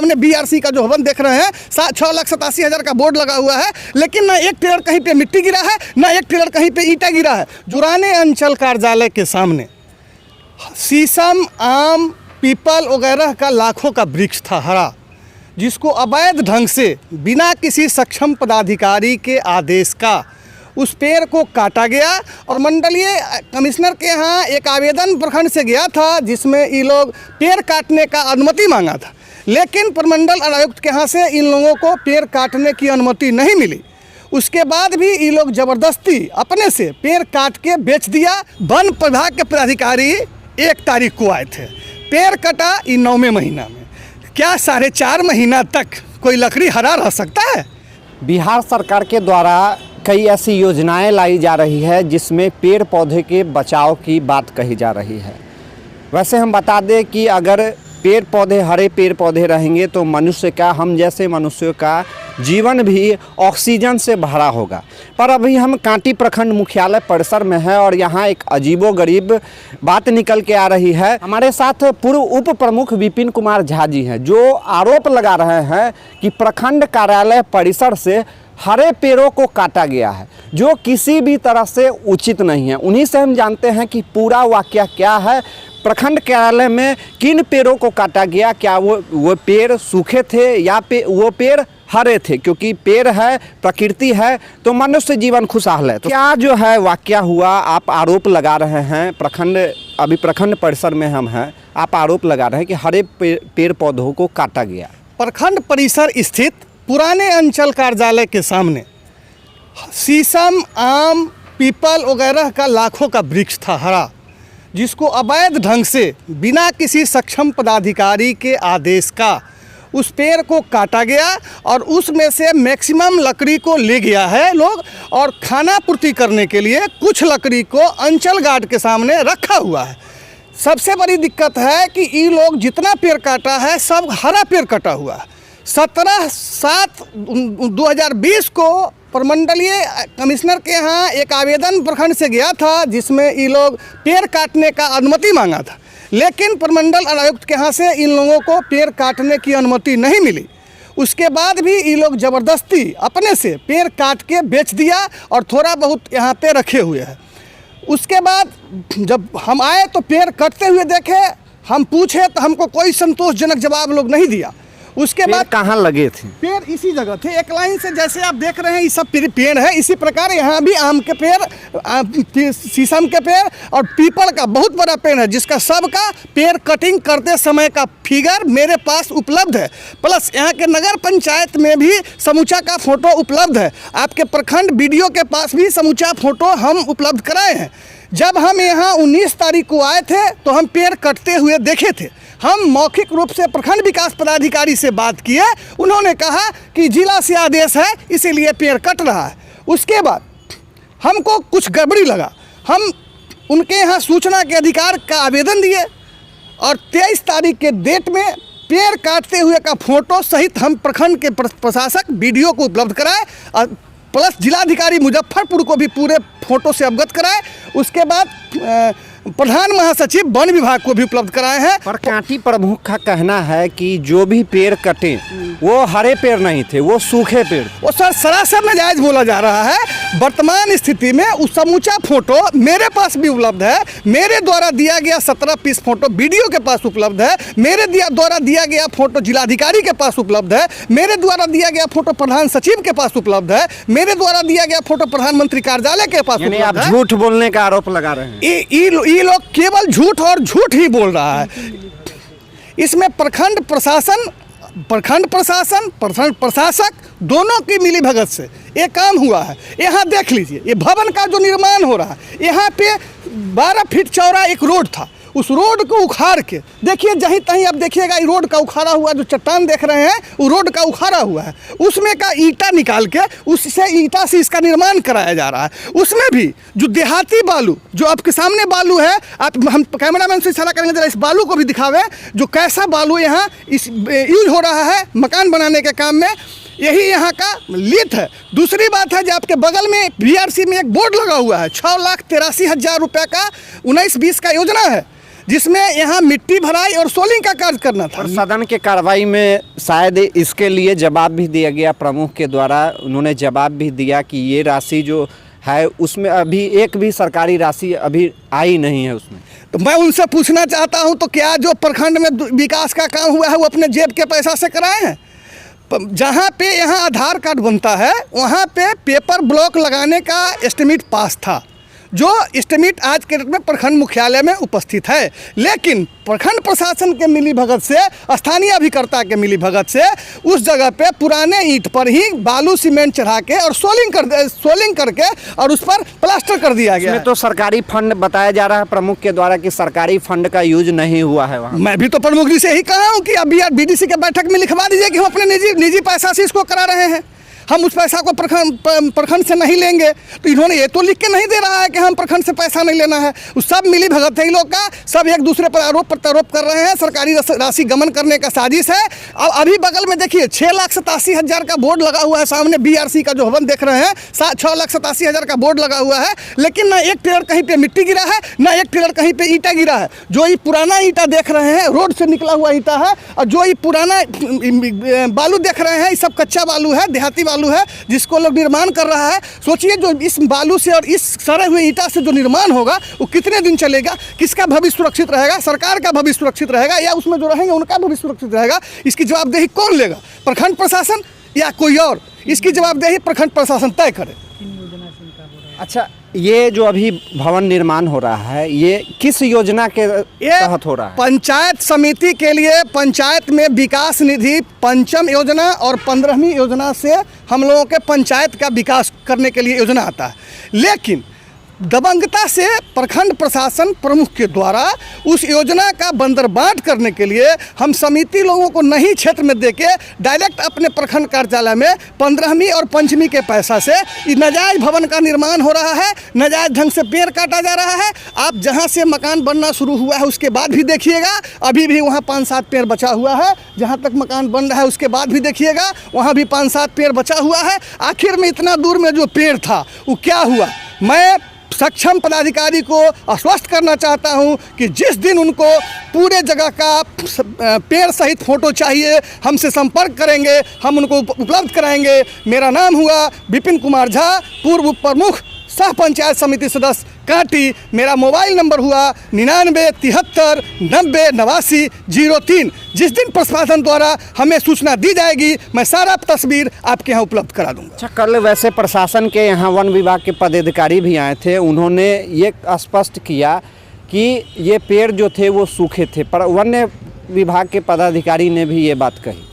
हमने बीआरसी का जो भवन देख रहे हैं 6,87,000 का बोर्ड लगा हुआ है, लेकिन ना एक टेलर कहीं पे मिट्टी गिरा है, ना एक टेलर कहीं पे ईंटा गिरा है। पुराने अंचल कार्यालय के सामने शीशम, आम, पीपल वगैरह का लाखों का वृक्ष था हरा, जिसको अवैध ढंग से बिना किसी सक्षम पदाधिकारी के आदेश का उस पेड़ को काटा गया। और मंडलीय कमिश्नर के यहाँ एक आवेदन प्रखंड से गया था जिसमें ये लोग पेड़ काटने का अनुमति मांगा था, लेकिन प्रमंडल आयुक्त के यहाँ से इन लोगों को पेड़ काटने की अनुमति नहीं मिली। उसके बाद भी ये लोग ज़बरदस्ती अपने से पेड़ काट के बेच दिया। वन विभाग के पदाधिकारी 1 तारीख को आए थे, पेड़ कटा 9वें महीना में। क्या 4.5 महीना तक कोई लकड़ी हरा रह सकता है? बिहार सरकार के द्वारा कई ऐसी योजनाएं लाई जा रही है जिसमें पेड़ पौधे के बचाव की बात कही जा रही है। वैसे हम बता दें कि अगर पेड़ पौधे, हरे पेड़ पौधे रहेंगे तो मनुष्य का, हम जैसे मनुष्यों का जीवन भी ऑक्सीजन से भरा होगा। पर अभी हम कांटी प्रखंड मुख्यालय परिसर में है और यहाँ एक अजीबोगरीब बात निकल के आ रही है। हमारे साथ पूर्व उप प्रमुख विपिन कुमार झा जी हैं, जो आरोप लगा रहे हैं कि प्रखंड कार्यालय परिसर से हरे पेड़ों को काटा गया है, जो किसी भी तरह से उचित नहीं है। उन्हीं से हम जानते हैं कि पूरा वाकया क्या है, प्रखंड कार्यालय में किन पेड़ों को काटा गया, क्या वो पेड़ सूखे थे या वो पेड़ हरे थे, क्योंकि पेड़ है, प्रकृति है तो मनुष्य जीवन खुशहाल है। तो क्या जो है वाकया हुआ, आप आरोप लगा रहे हैं अभी प्रखंड परिसर में हम हैं, आप आरोप लगा रहे हैं कि हरे पेड़ पौधों को काटा गया। प्रखंड परिसर स्थित पुराने अंचल कार्यालय के सामने शीशम, आम, पीपल वगैरह का लाखों का वृक्ष था हरा, जिसको अवैध ढंग से बिना किसी सक्षम पदाधिकारी के आदेश का उस पेड़ को काटा गया और उसमें से मैक्सिमम लकड़ी को ले गया है लोग, और खाना पूर्ति करने के लिए कुछ लकड़ी को अंचल गार्ड के सामने रखा हुआ है। सबसे बड़ी दिक्कत है कि ये लोग जितना पेड़ काटा है सब हरा पेड़ कटा हुआ है। 17/7/2020 को प्रमंडलीय कमिश्नर के यहाँ एक आवेदन प्रखंड से गया था जिसमें ये लोग पेड़ काटने का अनुमति मांगा था, लेकिन प्रमंडल आयुक्त के यहाँ से इन लोगों को पेड़ काटने की अनुमति नहीं मिली। उसके बाद भी ये लोग ज़बरदस्ती अपने से पेड़ काट के बेच दिया और थोड़ा बहुत यहाँ पे रखे हुए हैं। उसके बाद जब हम आए तो पेड़ कटते हुए देखे, हम पूछे तो हमको कोई संतोषजनक जवाब लोग नहीं दिया। उसके बाद कहाँ लगे थे पेड़? इसी जगह थे, एक लाइन से, जैसे आप देख रहे हैं ये सब पेड़ है। इसी प्रकार यहाँ भी आम के पेड़, शीशम के पेड़ और पीपल का बहुत बड़ा पेड़ है, जिसका सबका पेड़ कटिंग करते समय का फिगर मेरे पास उपलब्ध है। प्लस यहाँ के नगर पंचायत में भी समूचा का फोटो उपलब्ध है। आपके प्रखंड बीडीओ के पास भी समूचा फोटो हम उपलब्ध कराए हैं। जब हम यहाँ 19 तारीख को आए थे तो हम पेड़ कटते हुए देखे थे। हम मौखिक रूप से प्रखंड विकास पदाधिकारी से बात किए, उन्होंने कहा कि जिला से आदेश है इसीलिए पेड़ कट रहा है। उसके बाद हमको कुछ गड़बड़ी लगा, हम उनके यहाँ सूचना के अधिकार का आवेदन दिए और 23 तारीख के डेट में पेड़ काटते हुए का फोटो सहित हम प्रखंड के प्रशासक बीडीओ को उपलब्ध कराए और प्लस जिलाधिकारी मुजफ्फरपुर को भी पूरे फोटो से अवगत कराए। उसके बाद प्रधान महासचिव वन विभाग को भी उपलब्ध कराए हैं। पर कांटी प्रमुख का कहना है कि जो भी पेड़ कटे वो हरे पेड़ नहीं थे, वो सूखे पेड़। वो सर सरासर नाजायज बोला जा रहा है। वर्तमान स्थिति में उस समूचा फोटो मेरे पास भी उपलब्ध है। मेरे द्वारा दिया गया 17 पीस फोटो बीडीओ के पास उपलब्ध है। मेरे द्वारा दिया गया फोटो जिलाधिकारी के पास उपलब्ध है। मेरे द्वारा दिया गया फोटो प्रधान सचिव के पास उपलब्ध है। मेरे द्वारा दिया गया फोटो प्रधानमंत्री कार्यालय के पास उपलब्ध है। आप झूठ बोलने का आरोप लगा रहे हैं। ये लोग केवल झूठ और झूठ ही बोल रहा है। इसमें प्रखंड प्रशासन प्रशासक दोनों की मिलीभगत से ये काम हुआ है। यहाँ देख लीजिए, ये भवन का जो निर्माण हो रहा है, यहाँ पे 12 फीट चौड़ा एक रोड था, उस रोड को उखाड़ के देखिए, जहीं तहीं आप देखिएगा ये रोड का उखाड़ा हुआ जो चट्टान देख रहे हैं वो रोड का उखाड़ा हुआ है। उसमें का ईंटा निकाल के उससे ईंटा से इसका निर्माण कराया जा रहा है। उसमें भी जो देहाती बालू, जो आपके सामने बालू है, हम कैमरामैन से इशारा करेंगे जरा इस बालू को भी दिखावें, जो कैसा बालू यहाँ इस यूज हो रहा है मकान बनाने के काम में, यही यहाँ का लीथ है। दूसरी बात है जो आपके बगल में बीआरसी में एक बोर्ड लगा हुआ है, 6,83,000 रुपये का 19-20 का योजना है। जिसमें यहाँ मिट्टी भराई और सोलिंग का कार्य करना था। और सदन के कार्रवाई में शायद इसके लिए जवाब भी दिया गया प्रमुख के द्वारा, उन्होंने जवाब भी दिया कि ये राशि जो है उसमें अभी एक भी सरकारी राशि अभी आई नहीं है उसमें। तो मैं उनसे पूछना चाहता हूं, तो क्या जो प्रखंड में विकास का काम हुआ है वो अपने जेब के पैसा से कराए हैं? जहाँ पे यहाँ आधार कार्ड बनता है वहाँ पे पेपर ब्लॉक लगाने का एस्टिमेट पास था, जो एस्टिमेट आज के डेट में प्रखंड मुख्यालय में उपस्थित है। लेकिन प्रखंड प्रशासन के मिलीभगत से, स्थानीय अभिकर्ता के मिलीभगत से उस जगह पे पुराने ईंट पर ही बालू सीमेंट चढ़ा के और सोलिंग करके और उस पर प्लास्टर कर दिया गया है। तो सरकारी फंड बताया जा रहा है प्रमुख के द्वारा कि सरकारी फंड का यूज नहीं हुआ है वहाँ। मैं भी तो प्रमुख जी से ही कहा हूँ कि अभी यार बीडीसी के बैठक में लिखवा दीजिए कि हम अपने निजी पैसा से इसको करा रहे हैं, हम उस पैसा को प्रखंड से नहीं लेंगे। तो इन्होंने ये तो लिख के नहीं दे रहा है कि हम प्रखंड से पैसा नहीं लेना है। उस सब मिली भगत है इन लोग का, सब एक दूसरे पर आरोप प्रत्यारोप कर रहे हैं, सरकारी राशि गमन करने का साजिश है। अब अभी बगल में देखिए 6,87,000 का बोर्ड लगा हुआ है, सामने बीआरसी का जो भवन देख रहे हैं 6,87,000 का बोर्ड लगा हुआ है, लेकिन ना एक टेलर कहीं पे मिट्टी गिरा है, ना एक टेलर कहीं पे ईंटा गिरा है। जो ये पुराना ईंटा देख रहे हैं रोड से निकला हुआ ईंटा है, और जो ये पुराना बालू देख रहे हैं ये सब कच्चा बालू है, देहाती बालू है जिसको लोग निर्माण कर रहा है। सोचिए जो इस बालू से और इस सड़े हुए ईंटा से जो निर्माण होगा वो कितने दिन चलेगा, किसका भविष्य सुरक्षित रहेगा, सरकार का भविष्य सुरक्षित रहेगा या उसमें जो रहेंगे उनका भविष्य सुरक्षित रहेगा? इसकी जवाबदेही कौन लेगा, प्रखंड प्रशासन या कोई और? इसकी जवाबदेही प्रखंड प्रशासन तय करे। अच्छा, ये जो अभी भवन निर्माण हो रहा है ये किस योजना के तहत हो रहा है? पंचायत समिति के लिए पंचायत में विकास निधि 5वीं योजना और 15वीं योजना से हम लोगों के पंचायत का विकास करने के लिए योजना आता है। लेकिन दबंगता से प्रखंड प्रशासन प्रमुख के द्वारा उस योजना का बंदरबाट करने के लिए हम समिति लोगों को नहीं क्षेत्र में देके डायरेक्ट अपने प्रखंड कार्यालय में 15वीं और 5वीं के पैसा से नाजायज भवन का निर्माण हो रहा है, नाजायज ढंग से पेड़ काटा जा रहा है। आप जहां से मकान बनना शुरू हुआ है उसके बाद भी देखिएगा, अभी भी वहां 5-7 पेड़ बचा हुआ है। जहां तक मकान बन रहा है उसके बाद भी देखिएगा वहां भी 5-7 पेड़ बचा हुआ है। आखिर में इतना दूर में जो पेड़ था वो क्या हुआ? मैं सक्षम पदाधिकारी को आश्वस्त करना चाहता हूं कि जिस दिन उनको पूरे जगह का पेड़ सहित फोटो चाहिए हमसे संपर्क करेंगे, हम उनको उपलब्ध कराएंगे। मेरा नाम हुआ विपिन कुमार झा, पूर्व प्रमुख सह पंचायत समिति सदस्य कांटी। मेरा मोबाइल नंबर हुआ 9973908903। जिस दिन प्रशासन द्वारा हमें सूचना दी जाएगी मैं सारा तस्वीर आपके यहाँ उपलब्ध करा दूंगा। अच्छा, कल वैसे प्रशासन के यहाँ वन विभाग के पदाधिकारी भी आए थे, उन्होंने ये स्पष्ट किया कि ये पेड़ जो थे वो सूखे थे, पर वन विभाग के पदाधिकारी ने भी ये बात कही।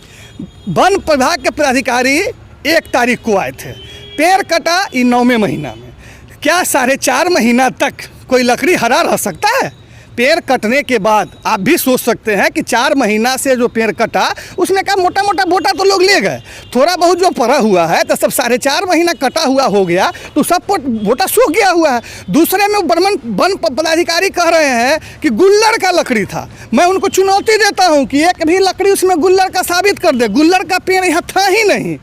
वन विभाग के पदाधिकारी 1 तारीख को आए थे, पेड़ कटा 9वें महीना में। क्या 4.5 महीना तक कोई लकड़ी हरा रह सकता है? पेड़ कटने के बाद आप भी सोच सकते हैं कि 4 महीना से जो पेड़ कटा उसमें का मोटा मोटा बोटा तो लोग ले गए, थोड़ा बहुत जो पड़ा हुआ है तो सब 4.5 महीना कटा हुआ हो गया तो सब बोटा सूख गया हुआ है। दूसरे में वन पदाधिकारी कह रहे हैं कि गुल्लड़ का लकड़ी था। मैं उनको चुनौती देता हूं कि एक भी लकड़ी उसमें गुल्लड़ का साबित कर दे। गुल्लड़ का पेड़ यहाँ था ही नहीं,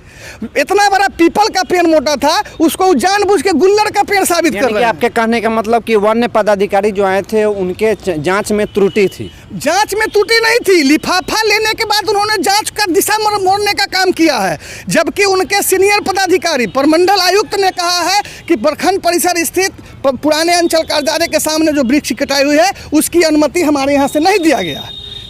इतना बड़ा पीपल का पेड़ मोटा था, उसको जानबूझ के गुल्लड़ का पेड़ साबित कर रहे हैं। आपके कहने का मतलब कि वन्य पदाधिकारी जो आए थे उनके जांच में त्रुटि थी? जांच में त्रुटि नहीं थी, लिफाफा लेने के बाद उन्होंने जांच का दिशा मोड़ने का काम किया है। जबकि उनके सीनियर पदाधिकारी प्रमंडल आयुक्त ने कहा है कि प्रखंड परिसर स्थित पुराने अंचल कार्यालय के सामने जो वृक्ष कटाई हुई है उसकी अनुमति हमारे यहाँ से नहीं दिया गया,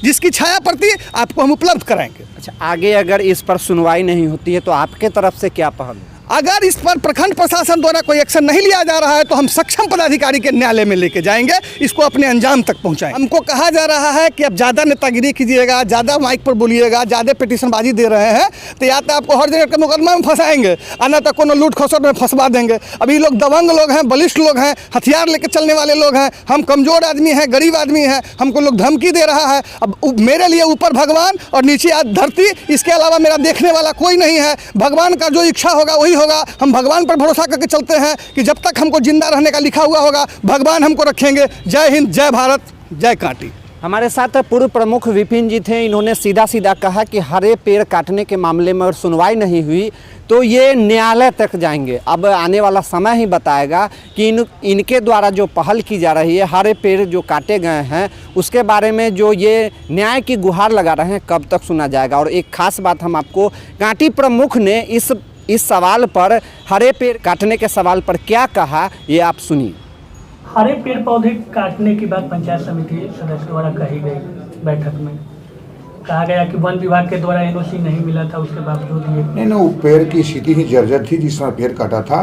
जिसकी छाया प्रति आपको हम उपलब्ध कराएंगे। अच्छा, आगे अगर इस पर सुनवाई नहीं होती है तो आपके तरफ से क्या पहल? अगर इस पर प्रखंड प्रशासन द्वारा कोई एक्शन नहीं लिया जा रहा है तो हम सक्षम पदाधिकारी के न्यायालय में लेके जाएंगे, इसको अपने अंजाम तक पहुंचाएंगे। हमको कहा जा रहा है कि अब ज़्यादा नेतागिरी कीजिएगा, ज़्यादा माइक पर बोलिएगा, ज़्यादा पिटीशनबाजी दे रहे हैं तो या तो आपको हर जगह के मुकदमा में फंसाएंगे और न तो कोनो लूट खसोट में फंसवा देंगे। अभी लोग दबंग लोग हैं, बलिष्ठ लोग हैं, हथियार लेके चलने वाले लोग हैं, हम कमज़ोर आदमी हैं, गरीब आदमी हैं, हमको लोग धमकी दे रहा है। अब मेरे लिए ऊपर भगवान और नीचे आज धरती, इसके अलावा मेरा देखने वाला कोई नहीं है। भगवान का जो इच्छा होगा वही होगा। हम भगवान पर भरोसा करके चलते हैं कि जब तक हमको जिंदा रहने का लिखा हुआ होगा भगवान हमको रखेंगे। जय हिंद, जय भारत, जय कांटी। हमारे साथ पूर्व प्रमुख विपिन जी थे। इन्होंने सीधा सीधा कहा कि हरे पेड़ काटने के मामले में और सुनवाई नहीं हुई तो ये न्यायालय तक जाएंगे। अब आने वाला समय ही बताएगा कि इनके द्वारा जो पहल की जा रही है, हरे पेड़ जो काटे गए हैं उसके बारे में जो ये न्याय की गुहार लगा रहे हैं, कब तक सुना जाएगा। और एक खास बात हम आपको, कांटी प्रमुख ने इस सवाल पर, हरे पेड़ काटने के सवाल पर क्या कहा, ये आप सुनिए। हरे पेड़ पौधे काटने की बात पंचायत समिति सदस्य द्वारा कही गई बैठक में। कहा गया कि वन विभाग के द्वारा एनओसी नहीं मिला था, उसके बावजूद ये नहीं, वो पेड़ की स्थिति ही जर्जर थी जिस समय पेड़ काटा था,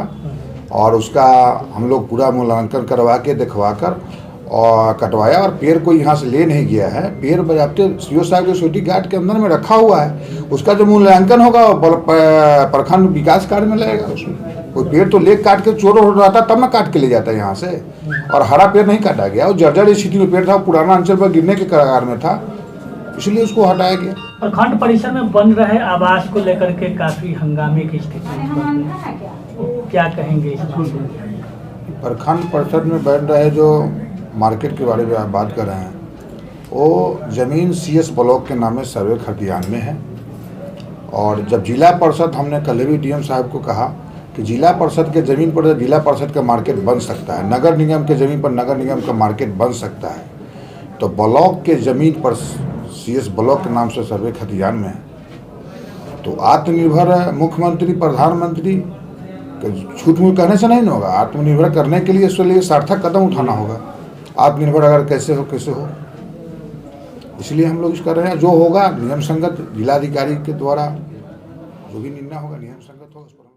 और उसका हम लोग पूरा मूल्यांकन करवा के दिखवा कर और कटवाया, और पेड़ को यहाँ से ले नहीं गया है। पेड़ बजाते सीओ साहब के सिक्योरिटी गार्ड के अंदर में रखा हुआ है। उसका जो मूल्यांकन होगा प्रखंड विकास कार्य में लगेगा। उसमें कोई पेड़ तो ले काट के चोर हो रहा था तब मैं काट के ले जाता यहाँ से, और हरा पेड़ नहीं काटा गया। और जर्जर स्थिति में पेड़ था, पुराना अंचल पर गिरने के कगार में था, इसलिए उसको हटाया गया। प्रखंड परिसर में बन रहे आवास को लेकर के काफी हंगामे की स्थिति, क्या कहेंगे इस बारे में? प्रखंड परिषद में बन रहे जो मार्केट के बारे में आप बात कर रहे हैं, वो ज़मीन CS ब्लॉक के नाम में सर्वे खतियान में है। और जब जिला परिषद, हमने कल भी DM साहब को कहा कि जिला परिषद के ज़मीन पर जिला परिषद का मार्केट बन सकता है, नगर निगम के ज़मीन पर नगर निगम का मार्केट बन सकता है, तो ब्लॉक के ज़मीन पर CS ब्लॉक के नाम से सर्वे खतियान में है। तो आत्मनिर्भर मुख्यमंत्री प्रधानमंत्री छूट मूट कहने से नहीं होगा। आत्मनिर्भर करने के लिए इसके लिए सार्थक कदम उठाना होगा। आत्मनिर्भर अगर कैसे हो इसलिए हम लोग इस कर रहे हैं। जो होगा नियम संगत, जिलाधिकारी के द्वारा जो भी निर्णय होगा नियम संगत होगा, उस पर